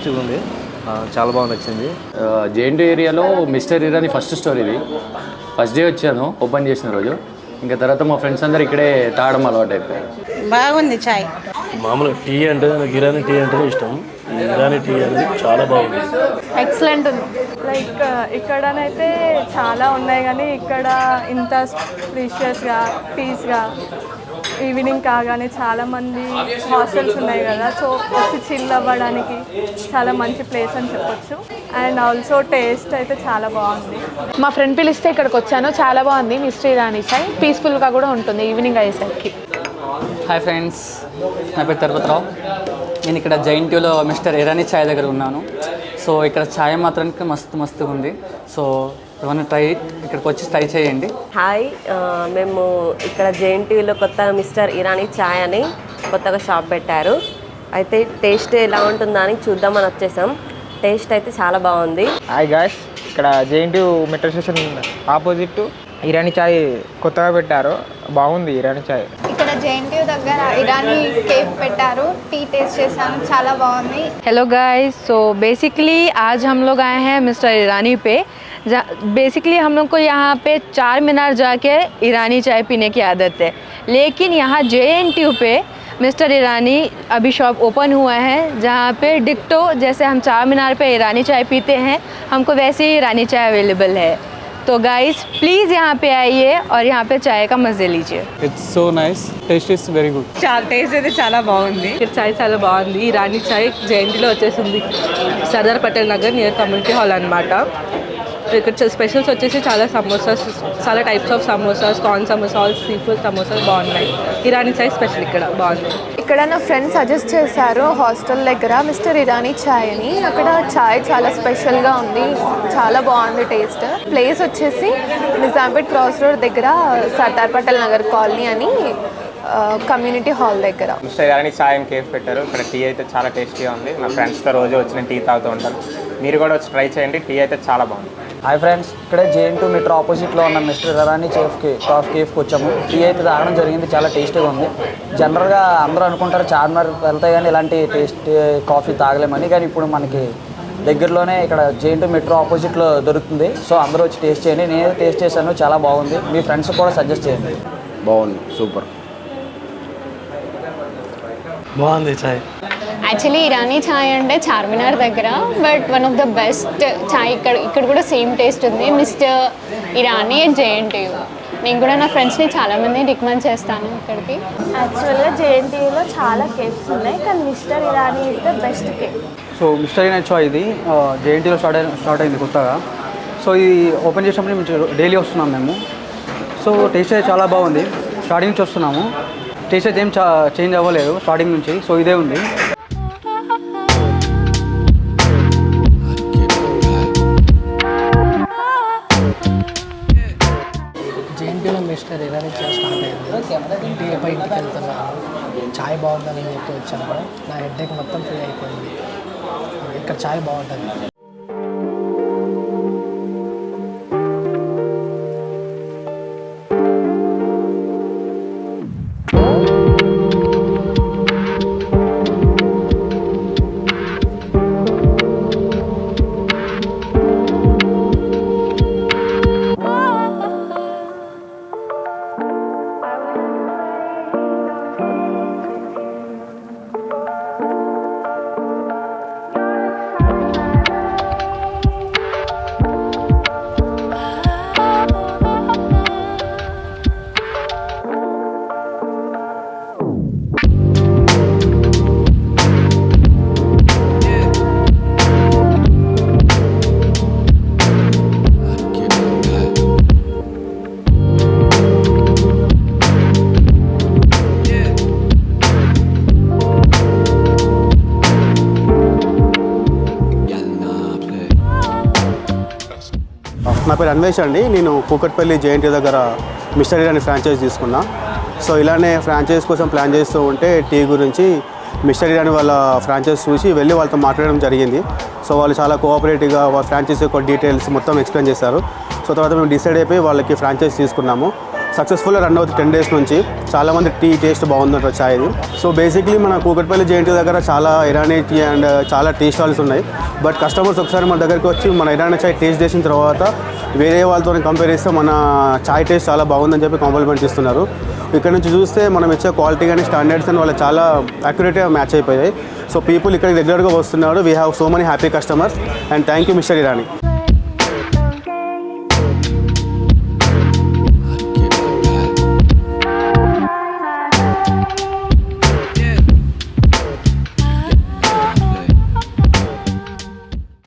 టేస్టీగా ఉంది, చాలా బాగా నచ్చింది. జేఎన్టీ ఏరియాలో మిస్టర్ ఇరానీ ఫస్ట్ స్టోర్ ఇది. ఫస్ట్ డే వచ్చాను ఓపెన్ చేసిన రోజు. ఇంకా తర్వాత మా ఫ్రెండ్స్ అందరు ఇక్కడే తాగడం అలవాటు అయిపోయారు. బాగుంది చాయ్. మామూలుగా టీ అంటే నాకు ఇరానీ టీ అంటేనే ఇష్టం. ఈ ఇరానీ టీ అనేది చాలా బాగుంది, ఎక్సలెంట్ ఉంది. లైక్ ఇక్కడనైతే చాలా ఉన్నాయి కానీ ఇక్కడ ఇంత ప్రీషియస్గా పీస్గా ఈవినింగ్ కాగానే చాలామంది హాస్టల్స్ ఉన్నాయి కదా, సో వచ్చి చిల్ అవ్వడానికి చాలా మంచి ప్లేస్ అని చెప్పొచ్చు. అండ్ ఆల్సో టేస్ట్ అయితే చాలా బాగుంది. మా ఫ్రెండ్ పిలిస్తే ఇక్కడికి వచ్చాను, చాలా బాగుంది. మిస్టర్ ఇరానీ చాయ్ పీస్ఫుల్గా కూడా ఉంటుంది ఈవినింగ్ అయ్యేసరికి. హాయ్ ఫ్రెండ్స్, నా పేరు తిరుపతిరావు. నేను ఇక్కడ జైంట్యూలో మిస్టర్ ఇరానీ చాయ్ దగ్గర ఉన్నాను. సో ఇక్కడ చాయ్ మాత్రానికి మస్తుగా ఉంది. సో ఏమన్నా ఇక్కడికి వచ్చి ట్రై చేయండి. హాయ్, మేము ఇక్కడ జేఎన్టీయూలో కొత్తగా మిస్టర్ ఇరానీ చాయ్ అని కొత్తగా షాప్ పెట్టారు. అయితే టేస్ట్ ఎలా ఉంటుందా అని చూద్దామని వచ్చేసాం. టేస్ట్ అయితే చాలా బాగుంది. హాయ్ గాయ్స్, ఇక్కడ JNTU metro station opposite Irani చాయ్ కొత్తగా పెట్టారు, బాగుంది ఇరానీ చాయ్. ఇక్కడ జేఎన్టీయూ దగ్గర ఇరానీ కేఫ్ పెట్టారు, టీ టేస్ట్ చేశాను, చాలా బాగుంది. हेलो गाइस, सो बेसिकली आज हम लोग आए हैं मिस्टर ईरानी पे. बेसिकली हम लोग को यहाँ पे चार मीनार जाके ईरानी चाय पीने की आदत है, लेकिन यहाँ JNTU पे मिस्टर ईरानी अभी शॉप ओपन हुआ है जहाँ पे डिक्टो जैसे हम चार मीनार पे ईरानी चाय पीते हैं, हमको वैसे ही ईरानी चाय अवेलेबल है. तो गाइस प्लीज़ यहाँ पे आइए और यहाँ पे चाय का मज़े लीजिए. It's so nice, taste is very good. Taste అయితే చాలా బాగుంది. ఇక్కడ చాయ్ చాలా బాగుంది. ఇరానీ చాయ్ జేఎన్టీలో వచ్చేసింది, Sardar Patel Nagar near community hall అనమాట. ఇక్కడ స్పెషల్స్ వచ్చేసి చాలా సమోసాస్, చాలా types of samosas, corn samosa, sea food samosas బాగున్నాయి. ఇరానీ చాయ్ స్పెషల్ ఇక్కడ బాగుంది. ఇక్కడ నా ఫ్రెండ్ సజెస్ట్ చేశారు హాస్టల్ దగ్గర మిస్టర్ ఇరానీ చాయ్ అని. అక్కడ చాయ్ చాలా స్పెషల్గా ఉంది, చాలా బాగుంది టేస్ట్. ప్లేస్ వచ్చేసి నిజాంపేట్ క్రాస్ రోడ్ దగ్గర సర్దార్ పటేల్ నగర్ కాలనీ అని కమ్యూనిటీ హాల్ దగ్గర. మిస్టర్ ఇరానీ చాయ్ అని కేఫ్ పెట్టారు. ఇక్కడ టీ అయితే చాలా టేస్టీగా ఉంది. నా ఫ్రెండ్స్తో రోజు వచ్చిన టీ తాగుతూ ఉంటారు. మీరు కూడా వచ్చి ట్రై చేయండి, టీ అయితే చాలా బాగుంది. హాయ్ ఫ్రెండ్స్, ఇక్కడ జేఎన్టీ మెట్రో ఆపోజిట్లో ఉన్న మిస్టర్ ఇరానీ కేఫ్కి వచ్చాము. టీ అయితే తాగడం జరిగింది, చాలా టేస్టీగా ఉంది. జనరల్గా అందరూ అనుకుంటారు చార్మినార్ వెళ్తాయి కానీ ఇలాంటి టేస్ట్ కాఫీ తాగలేమని, కానీ ఇప్పుడు మనకి దగ్గరలోనే ఇక్కడ జేఎన్టీ మెట్రో ఆపోజిట్లో దొరుకుతుంది. సో అందరూ వచ్చి టేస్ట్ చేయండి. నేనే టేస్ట్ చేశాను, చాలా బాగుంది. మీ ఫ్రెండ్స్ కూడా సజెస్ట్ చేయండి. బాగుంది, సూపర్. బాగుంది చాయ్. యాక్చువల్లీ ఇరానీ చాయ్ అంటే చార్మినార్ దగ్గర, but one of the best chai ఇక్కడ కూడా సేమ్ టేస్ట్ ఉంది. Mister Irani and JNTU. నేను కూడా నా ఫ్రెండ్స్ని చాలామంది రికమెండ్ చేస్తాను ఇక్కడికి. యాక్చువల్గా జేఎన్టీయూలో చాలా కేఫ్స్ ఉన్నాయి, కానీ mister Irani is the best cafe. So mister Irani chai ఇది జేఎన్టీలో స్టార్ట్ అయింది కొత్తగా. సో ఇది ఓపెన్ చేసినప్పుడు మేము డైలీ వస్తున్నాం మేము. సో టేస్ట్ అయితే చాలా బాగుంది. స్టార్టింగ్ నుంచి వస్తున్నాము, టేస్ట్ అయితే ఏం చేంజ్ అవ్వలేదు స్టార్టింగ్ నుంచి. సో ఇదే ఉంది. జేఎన్టీయూలో మిస్టర్ ఇరానీ చాయ్ స్టార్ట్ అయింది. ఇంటికి వెళ్తున్నాను, చాయ్ బాగుందని చెప్పి వచ్చాను. నా హెడ్ఏక్ మొత్తం ఫ్రీ అయిపోయింది. ఇక్కడ చాయ్ బాగుంటుంది. నా పేరు అన్వేష్ అండి. నేను కూకట్పల్లి జేఎన్టీ దగ్గర మిస్టర్ ఇరానీ ఫ్రాంచైజ్ తీసుకున్నా. సో ఇలానే ఫ్రాంచైజ్ కోసం ప్లాన్ చేస్తూ ఉంటే టీ గురించి మిస్టర్ ఇరానీ వాళ్ళ ఫ్రాంచైజ్ చూసి వెళ్ళి వాళ్ళతో మాట్లాడడం జరిగింది. సో వాళ్ళు చాలా కోఆపరేటివ్గా వాళ్ళ ఫ్రాంచైజ్ యొక్క డీటెయిల్స్ మొత్తం ఎక్స్ప్లెయిన్ చేశారు. సో తర్వాత మేము డిసైడ్ అయిపోయి వాళ్ళకి ఫ్రాంచైజ్ తీసుకున్నాము. సక్సెస్ఫుల్గా రన్ అవుతుంది 10 days నుంచి. చాలామంది టీ టేస్ట్ బాగుందంటారు చాయ్ది. సో బేసిక్లీ మన కూకట్పల్లి జేఎన్టీ దగ్గర చాలా ఇరానీ టీ అండ్ చాలా టీ స్టాల్స్ ఉన్నాయి. బట్ కస్టమర్స్ ఒకసారి మన దగ్గరికి వచ్చి మన ఇరానీ చాయ్ టేస్ట్ చేసిన తర్వాత వేరే వాళ్ళతో కంపేర్ చేస్తే మన చాయ్ టేస్ట్ చాలా బాగుందని చెప్పి కాంప్లిమెంట్స్ ఇస్తున్నారు. ఇక్కడ నుంచి చూస్తే మనం ఇచ్చే క్వాలిటీ కానీ స్టాండర్డ్స్ అని వాళ్ళు చాలా అక్యురేట్గా మ్యాచ్ అయిపోయాయి. సో పీపుల్ ఇక్కడికి రెగ్యులర్గా వస్తున్నారు. We have so many happy customers and thank you mister Irani.